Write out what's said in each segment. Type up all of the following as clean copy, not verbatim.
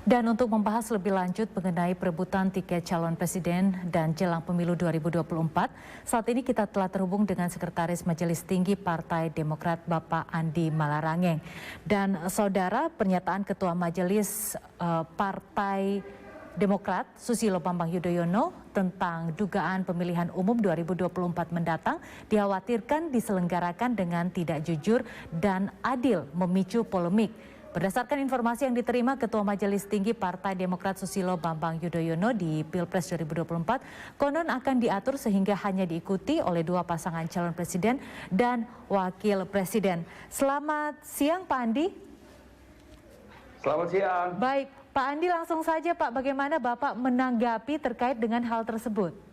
Dan untuk membahas lebih lanjut mengenai perebutan tiket calon presiden dan jelang pemilu 2024, saat ini kita telah terhubung dengan Sekretaris Majelis Tinggi Partai Demokrat Bapak Andi Malarangeng. Dan saudara, pernyataan Ketua Majelis Partai Demokrat Susilo Bambang Yudhoyono tentang dugaan pemilihan umum 2024 mendatang dikhawatirkan diselenggarakan dengan tidak jujur dan adil, memicu polemik. Berdasarkan informasi yang diterima Ketua Majelis Tinggi Partai Demokrat Susilo Bambang Yudhoyono di Pilpres 2024, konon akan diatur sehingga hanya diikuti oleh dua pasangan calon presiden dan wakil presiden. Selamat siang Pak Andi. Selamat siang. Baik, Pak Andi, langsung saja Pak, bagaimana Bapak menanggapi terkait dengan hal tersebut?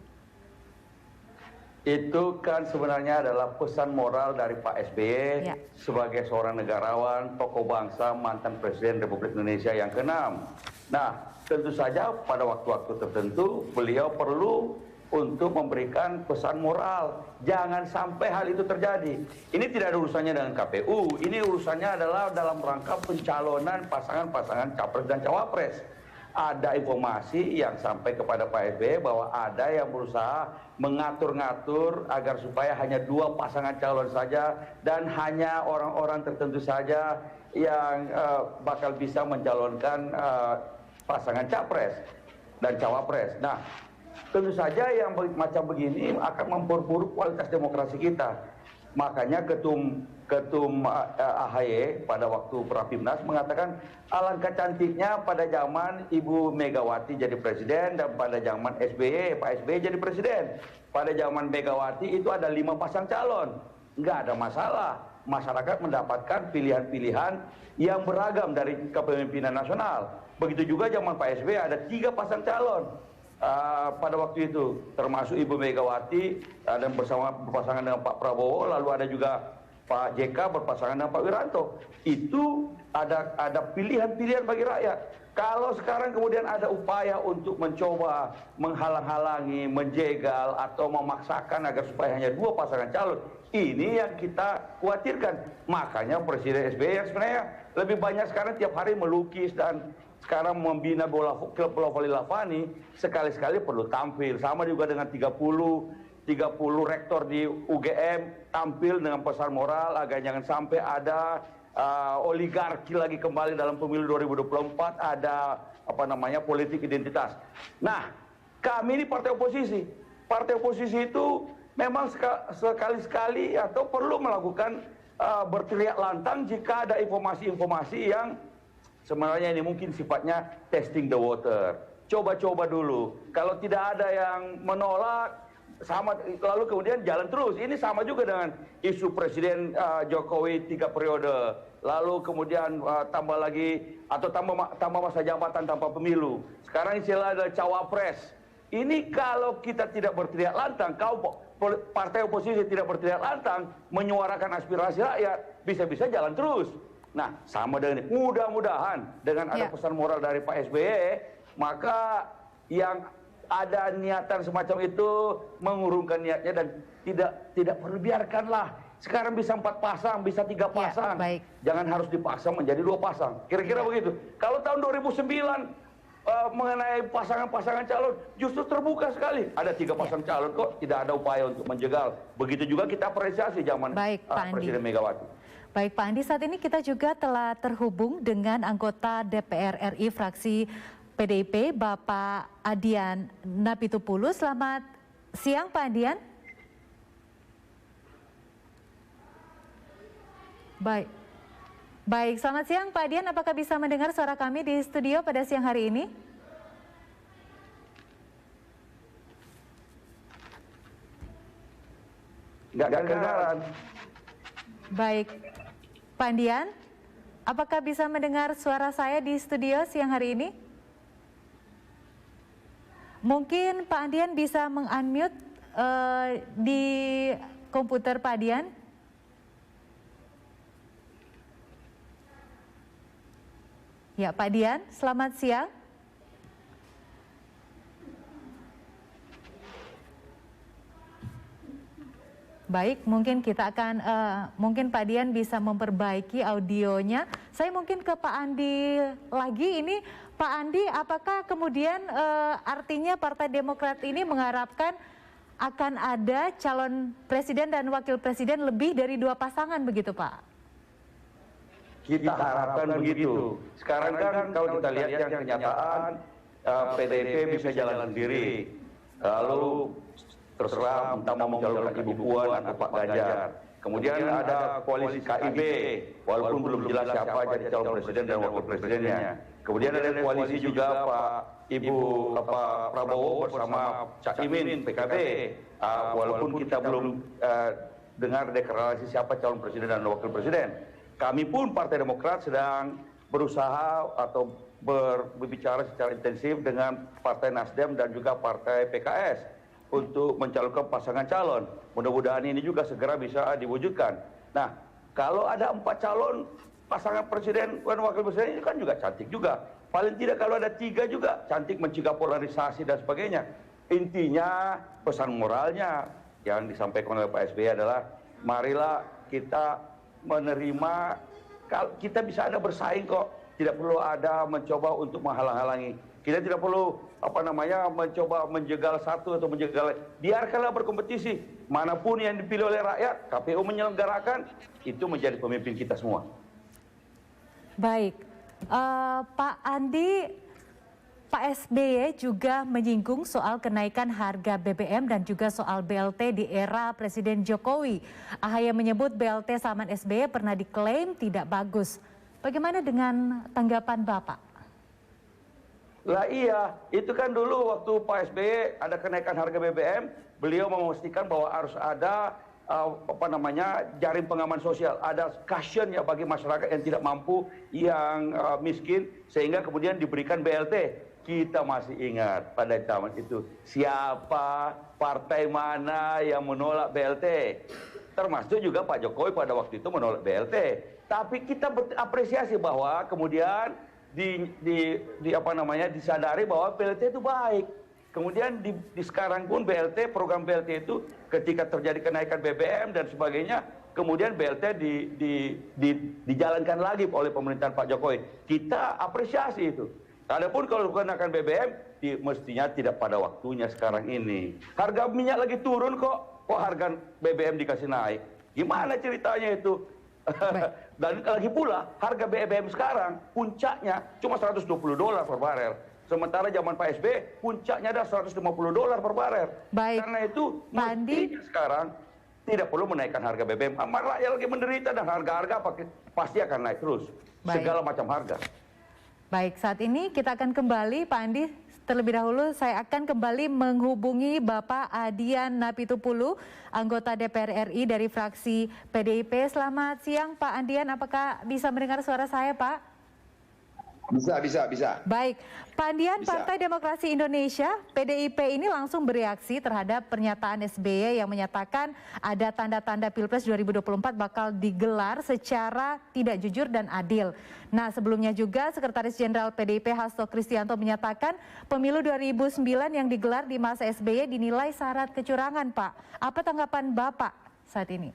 Itu kan sebenarnya adalah pesan moral dari Pak SBY sebagai seorang negarawan, tokoh bangsa, mantan Presiden Republik Indonesia yang ke-6. Nah, tentu saja pada waktu-waktu tertentu beliau perlu untuk memberikan pesan moral. Jangan sampai hal itu terjadi. Ini tidak ada urusannya dengan KPU. Ini urusannya adalah dalam rangka pencalonan pasangan-pasangan capres dan cawapres. Ada informasi yang sampai kepada Pak SBY bahwa ada yang berusaha mengatur-ngatur agar supaya hanya dua pasangan calon saja dan hanya orang-orang tertentu saja yang bakal bisa mencalonkan pasangan capres dan cawapres. Nah, tentu saja yang macam begini akan memperburuk kualitas demokrasi kita. Makanya Ketum AHY pada waktu Rapimnas mengatakan alangkah cantiknya pada zaman Ibu Megawati jadi presiden dan pada zaman Pak SBY jadi presiden. Pada zaman Megawati itu ada 5 pasang calon. Nggak ada masalah. Masyarakat mendapatkan pilihan-pilihan yang beragam dari kepemimpinan nasional. Begitu juga zaman Pak SBY ada 3 pasang calon. Pada waktu itu termasuk Ibu Megawati dan berpasangan dengan Pak Prabowo, lalu ada juga Pak JK berpasangan dengan Pak Wiranto. Itu ada pilihan-pilihan bagi rakyat. Kalau sekarang kemudian ada upaya untuk mencoba menghalang-halangi, menjegal atau memaksakan agar supaya hanya 2 pasangan calon, ini yang kita khawatirkan. Makanya Presiden SBY yang sebenarnya lebih banyak sekarang tiap hari melukis dan sekarang membina klub bola voli Lavani, sekali-sekali perlu tampil. Sama juga dengan 30 rektor di UGM tampil dengan pesan moral agar jangan sampai ada oligarki lagi kembali dalam pemilu 2024, ada politik identitas. Nah, kami ini partai oposisi. Partai oposisi itu memang sekali-sekali atau perlu melakukan berteriak lantang jika ada informasi-informasi yang sebenarnya ini mungkin sifatnya testing the water. Coba-coba dulu. Kalau tidak ada yang menolak, lalu kemudian jalan terus. Ini sama juga dengan isu Presiden Jokowi 3 periode. Lalu kemudian tambah lagi atau tambah masa jabatan tanpa pemilu. Sekarang istilah adalah cawapres. Ini kalau kita tidak berteriak lantang, partai oposisi tidak berteriak lantang menyuarakan aspirasi rakyat, bisa-bisa jalan terus. Nah, sama dengan ini. Mudah-mudahan dengan ada pesan moral dari Pak SBY, maka yang ada niatan semacam itu mengurungkan niatnya dan tidak perlu biarkanlah. Sekarang bisa 4 pasang, bisa 3 pasang. Jangan harus dipaksa menjadi 2 pasang. Kira-kira begitu. Kalau tahun 2009 mengenai pasangan-pasangan calon justru terbuka sekali. Ada 3 pasang calon kok, tidak ada upaya untuk menjegal. Begitu juga kita apresiasi zaman Presiden Megawati. Baik Pak Andi, saat ini kita juga telah terhubung dengan anggota DPR RI fraksi PDIP, Bapak Adian Napitupulu. Selamat siang Pak Adian. Baik, selamat siang Pak Adian. Apakah bisa mendengar suara kami di studio pada siang hari ini? Nggak kedengaran. Baik, Pak Adian, apakah bisa mendengar suara saya di studio siang hari ini? Mungkin Pak Adian bisa meng-unmute di komputer Pak Adian. Ya, Pak Adian, selamat siang. Baik, mungkin kita akan, mungkin Pak Dian bisa memperbaiki audionya. Saya mungkin ke Pak Andi lagi. Ini Pak Andi, apakah kemudian artinya Partai Demokrat ini mengharapkan akan ada calon presiden dan wakil presiden lebih dari 2 pasangan begitu Pak? Kita harapkan begitu. Sekarang kan kalau kita lihat yang kenyataan, PDIP bisa jalan sendiri. Lalu terserah entah mau mencalonkan Ibu Puan atau Pak Ganjar. Kemudian ada koalisi KIB, walaupun belum jelas siapa jadi calon presiden dan wakil presidennya. Kemudian ada koalisi juga Pak Prabowo bersama Cak Imin PKB, walaupun kita belum dengar deklarasi siapa calon presiden dan wakil presiden. Kami pun Partai Demokrat sedang berusaha atau berbicara secara intensif dengan Partai Nasdem dan juga Partai PKS untuk mencalonkan pasangan calon. Mudah-mudahan ini juga segera bisa diwujudkan. Nah, kalau ada 4 calon pasangan presiden dan wakil presiden, ini kan juga cantik juga. Paling tidak kalau ada 3 juga cantik, mencegah polarisasi dan sebagainya. Intinya pesan moralnya yang disampaikan oleh Pak SBY adalah marilah kita menerima, kita bisa ada bersaing kok. Tidak perlu ada mencoba untuk menghalang-halangi. Kita tidak perlu mencoba menjegal satu atau menjegal lain. Biarkanlah berkompetisi. Manapun yang dipilih oleh rakyat, KPU menyelenggarakan, itu menjadi pemimpin kita semua. Baik, Pak Andi, Pak SBY juga menyinggung soal kenaikan harga BBM dan juga soal BLT di era Presiden Jokowi. AHY menyebut BLT zaman SBY pernah diklaim tidak bagus. Bagaimana dengan tanggapan Bapak? Lah iya, itu kan dulu waktu Pak SBY ada kenaikan harga BBM, beliau memastikan bahwa harus ada jaring pengaman sosial, ada cushion ya bagi masyarakat yang tidak mampu, yang miskin, sehingga kemudian diberikan BLT. Kita masih ingat pada zaman itu siapa, partai mana yang menolak BLT. Termasuk juga Pak Jokowi pada waktu itu menolak BLT. Tapi kita berapresiasi bahwa kemudian disadari bahwa BLT itu baik. Kemudian di sekarang pun BLT, program BLT itu ketika terjadi kenaikan BBM dan sebagainya, kemudian BLT dijalankan lagi oleh pemerintahan Pak Jokowi. Kita apresiasi itu. Adapun kalau kenaikan BBM, mestinya tidak pada waktunya sekarang ini. Harga minyak lagi turun kok harga BBM dikasih naik. Gimana ceritanya itu? Dan lagi pula harga BBM sekarang puncaknya cuma $120 per barel. Sementara zaman Pak SBY puncaknya ada $150 per barel. Baik. Karena itu mestinya sekarang tidak perlu menaikkan harga BBM. Rakyat lagi menderita dan harga-harga pasti akan naik terus. Baik. Segala macam harga. Baik, saat ini kita akan kembali Pak Andi. Terlebih dahulu saya akan kembali menghubungi Bapak Adian Napitupulu, anggota DPR RI dari fraksi PDIP. Selamat siang Pak Adian, apakah bisa mendengar suara saya Pak? Bisa. Baik, Pak Adian, Partai Demokrasi Indonesia, PDIP ini langsung bereaksi terhadap pernyataan SBY yang menyatakan ada tanda-tanda Pilpres 2024 bakal digelar secara tidak jujur dan adil. Nah, sebelumnya juga Sekretaris Jenderal PDIP Hasto Kristianto menyatakan pemilu 2009 yang digelar di masa SBY dinilai syarat kecurangan, Pak. Apa tanggapan Bapak saat ini?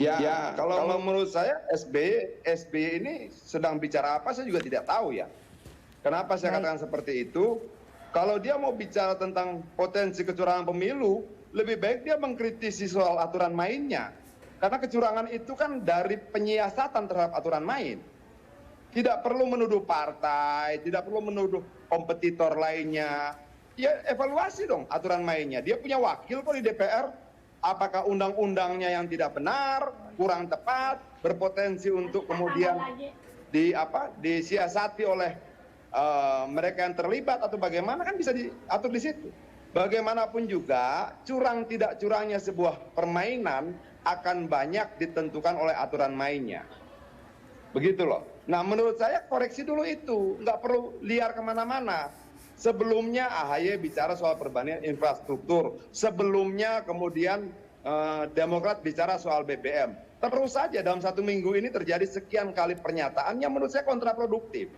Ya, kalau menurut saya SBY ini sedang bicara apa saya juga tidak tahu ya. Kenapa saya katakan seperti itu? Kalau dia mau bicara tentang potensi kecurangan pemilu, lebih baik dia mengkritisi soal aturan mainnya. Karena kecurangan itu kan dari penyiasatan terhadap aturan main. Tidak perlu menuduh partai, tidak perlu menuduh kompetitor lainnya. Ya evaluasi dong aturan mainnya. Dia punya wakil kok di DPR. Apakah undang-undangnya yang tidak benar, kurang tepat, berpotensi untuk kemudian disiasati oleh mereka yang terlibat atau bagaimana, kan bisa diatur di situ. Bagaimanapun juga curang tidak curangnya sebuah permainan akan banyak ditentukan oleh aturan mainnya. Begitu loh. Nah menurut saya koreksi dulu itu, nggak perlu liar kemana-mana. Sebelumnya AHY bicara soal perbandingan infrastruktur. Sebelumnya kemudian Demokrat bicara soal BBM. Terus saja dalam 1 minggu ini terjadi sekian kali pernyataan yang menurut saya kontraproduktif.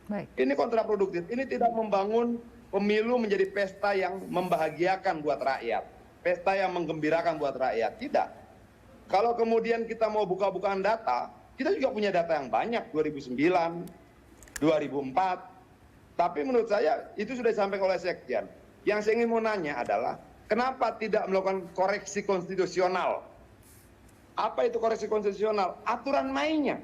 Baik. Ini kontraproduktif. Ini tidak membangun pemilu menjadi pesta yang membahagiakan buat rakyat. pesta yang menggembirakan buat rakyat. Tidak. Kalau kemudian kita mau buka-bukaan data, kita juga punya data yang banyak, 2009, 2004. Tapi menurut saya itu sudah disampaikan oleh Sekjen. Yang saya ingin mau nanya adalah, kenapa tidak melakukan koreksi konstitusional? Apa itu koreksi konstitusional? Aturan mainnya.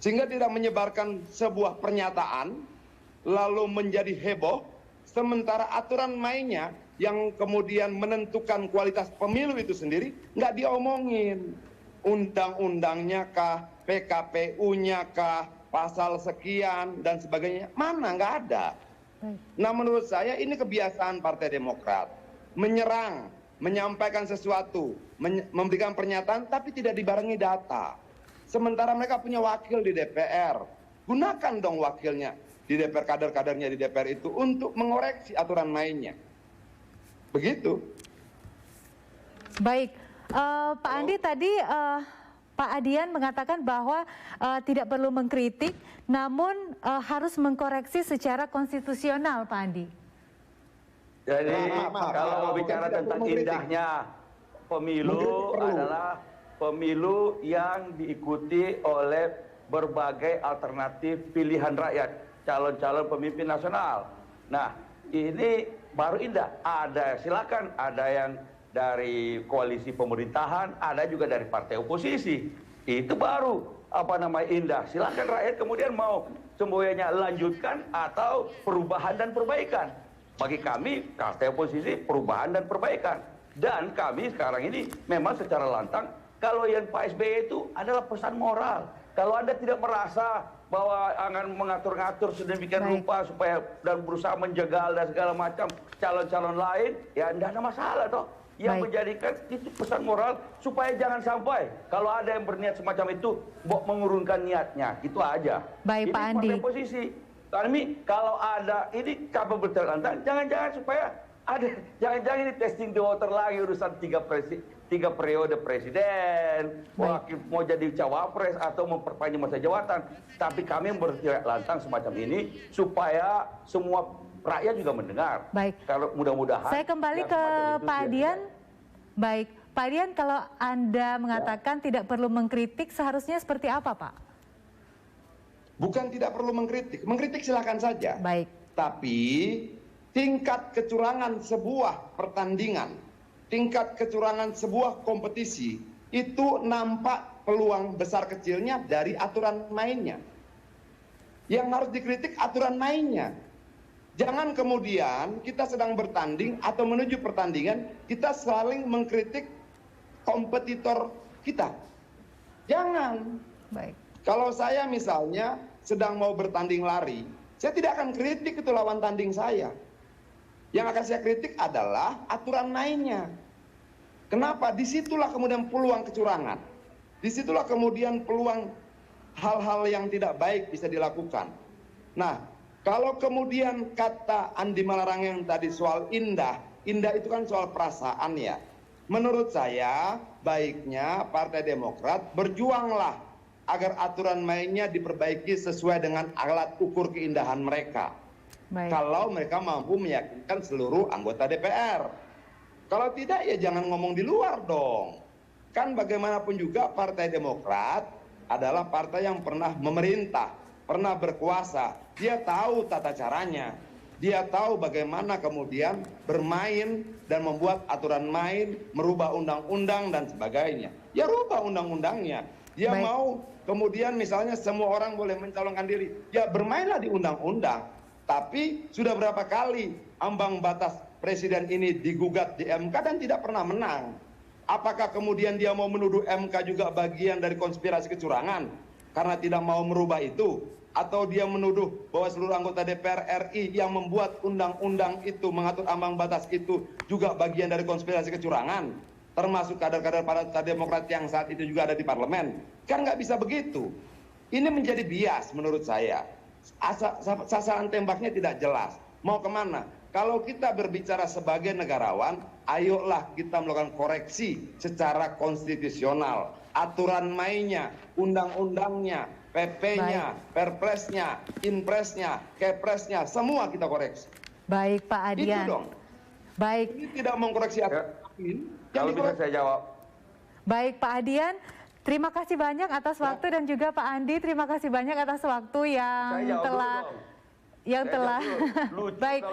Sehingga tidak menyebarkan sebuah pernyataan, lalu menjadi heboh, sementara aturan mainnya yang kemudian menentukan kualitas pemilu itu sendiri, nggak diomongin. Undang-undangnya kah, PKPU-nya kah, pasal sekian, dan sebagainya. Mana? Nggak ada. Nah, menurut saya ini kebiasaan Partai Demokrat. Menyerang, menyampaikan sesuatu, memberikan pernyataan, tapi tidak dibarengi data. Sementara mereka punya wakil di DPR. Gunakan dong wakilnya di DPR, kader-kadernya di DPR itu untuk mengoreksi aturan mainnya. Begitu. Baik, Pak Andi tadi Pak Adian mengatakan bahwa tidak perlu mengkritik, namun harus mengkoreksi secara konstitusional, Pak Andi. Jadi kalau bicara tentang indahnya pemilu adalah pemilu yang diikuti oleh berbagai alternatif pilihan rakyat, calon-calon pemimpin nasional. Nah, ini baru indah. Ada, silakan, ada yang dari koalisi pemerintahan, ada juga dari partai oposisi. Itu baru indah. Silakan rakyat kemudian mau semuanya lanjutkan atau perubahan dan perbaikan. Bagi kami, partai oposisi, perubahan dan perbaikan. Dan kami sekarang ini memang secara lantang, kalau yang Pak SBY itu adalah pesan moral. Kalau Anda tidak merasa bahwa akan mengatur-ngatur sedemikian rupa supaya dan berusaha menjegal dan segala macam calon-calon lain, ya tidak ada masalah toh. Yang menjadikan itu pesan moral supaya jangan sampai kalau ada yang berniat semacam itu mengurungkan niatnya, itu aja. Baik, Pak Andi. Ini posisi kami kalau ada ini kapal berterlantar, jangan-jangan supaya ada, jangan-jangan ini testing the water lagi urusan tiga periode presiden, mau jadi cawapres atau memperpanjang masa jabatan. Tapi kami bertindak lantang semacam ini supaya semua rakyat juga mendengar. Baik. Kalau mudah-mudahan. Saya kembali ke Pak Adian. Baik, Pak Adian, kalau Anda mengatakan tidak perlu mengkritik, seharusnya seperti apa, Pak? Bukan tidak perlu mengkritik, mengkritik silakan saja. Baik. Tapi tingkat kecurangan sebuah pertandingan, tingkat kecurangan sebuah kompetisi, itu nampak peluang besar kecilnya dari aturan mainnya. Yang harus dikritik aturan mainnya. Jangan kemudian kita sedang bertanding atau menuju pertandingan, kita saling mengkritik kompetitor kita. Jangan. Baik. Kalau saya misalnya sedang mau bertanding lari, saya tidak akan kritik itu lawan tanding saya. Yang akan saya kritik adalah aturan mainnya. Kenapa? Disitulah kemudian peluang kecurangan. Disitulah kemudian peluang hal-hal yang tidak baik bisa dilakukan. Nah, kalau kemudian kata Andi Malarang yang tadi soal indah, indah itu kan soal perasaan ya. Menurut saya baiknya Partai Demokrat berjuanglah agar aturan mainnya diperbaiki sesuai dengan alat ukur keindahan mereka. Baik. Kalau mereka mampu meyakinkan seluruh anggota DPR. Kalau tidak ya jangan ngomong di luar dong. Kan bagaimanapun juga Partai Demokrat adalah partai yang pernah memerintah, pernah berkuasa. Dia tahu tata caranya. Dia tahu bagaimana kemudian bermain dan membuat aturan main, merubah undang-undang dan sebagainya. Ya rubah undang-undangnya. Dia mau kemudian misalnya semua orang boleh mencalonkan diri. Ya bermainlah di undang-undang. Tapi sudah berapa kali ambang batas presiden ini digugat di MK dan tidak pernah menang. Apakah kemudian dia mau menuduh MK juga bagian dari konspirasi kecurangan karena tidak mau merubah itu? Atau dia menuduh bahwa seluruh anggota DPR RI yang membuat undang-undang itu, mengatur ambang batas itu juga bagian dari konspirasi kecurangan? Termasuk kader-kader Partai Demokrat yang saat itu juga ada di parlemen. Kan nggak bisa begitu. Ini menjadi bias menurut saya. Sasaran tembaknya tidak jelas. Mau kemana? Kalau kita berbicara sebagai negarawan, ayolah kita melakukan koreksi secara konstitusional. Aturan mainnya, undang-undangnya, PP-nya, Perpresnya, Inpresnya, Kepresnya, semua kita koreksi. Baik Pak Adian. Itu dong. Baik. Ini tidak mengkoreksi apa. Kalau bisa saya jawab. Baik Pak Adian, terima kasih banyak atas waktu dan juga Pak Andi, terima kasih banyak atas waktu yang telah baik.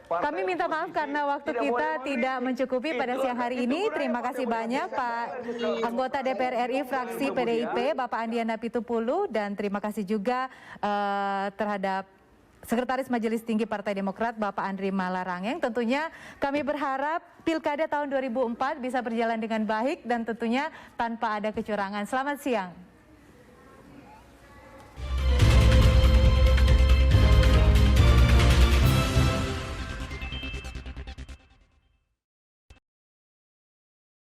Kami minta maaf karena waktu kita tidak mencukupi pada siang hari ini. Terima kasih banyak Pak anggota DPR RI fraksi PDIP Bapak Andiana Pitupulu, dan terima kasih juga terhadap Sekretaris Majelis Tinggi Partai Demokrat Bapak Andri Malarangeng. Tentunya kami berharap Pilkada tahun 2004 bisa berjalan dengan baik dan tentunya tanpa ada kecurangan. Selamat siang.